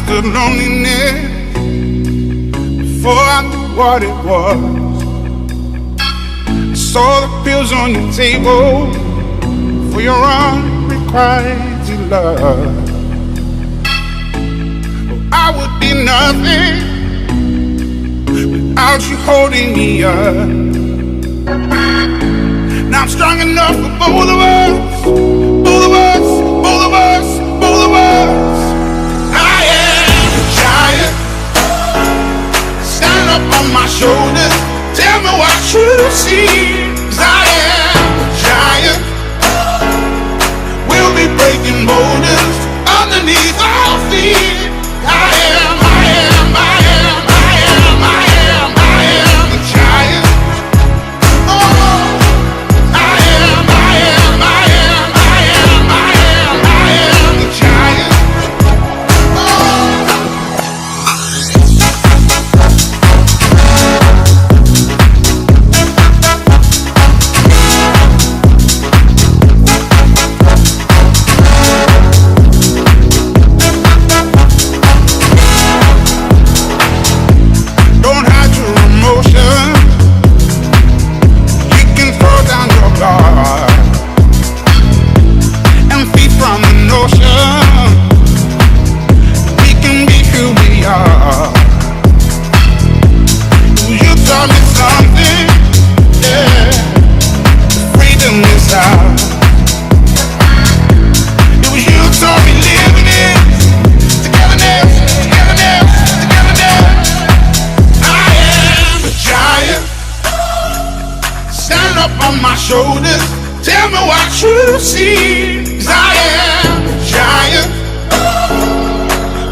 understood loneliness before I knew what it was. I saw the pills on your table for your unrequited love. I would be nothing without you holding me up. Now I'm strong enough for both of us, both of us, both of us, both of us. I am a giant. Stand up on my shoulders. Tell me what you see. 'Cause I am a giant. We'll be breaking boulders underneath our feet. I am, I am, I am, I am, I am, I am a giant. Oh, I am, I am, I am, I am, I am, I am a giant. Shoulders, tell me what you see. 'Cause I am a giant.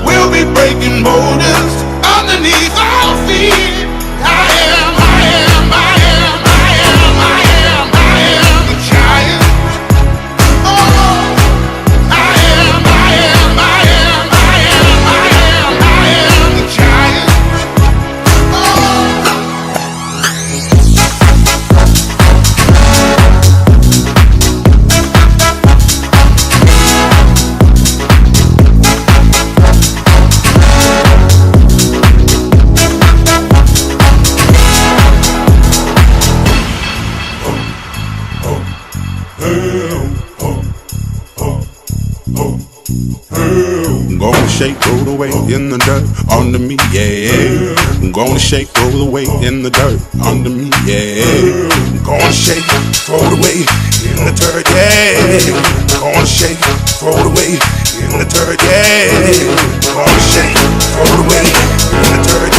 We'll be breaking boulders underneath our feet. I am, I am, I am, I am, I am, I am a giant. Oh, I am, I am, I am, I am, I am, I am a giant. Shake, roll the weight in the dirt under me, yeah. I'm gonna shake, roll the weight in the dirt under me, yeah. I'm gonna shake, throw the weight in the dirt, yeah. I'm gonna shake, throw the weight in the dirt, yeah. I'm gonna shake, throw the weight in the dirt,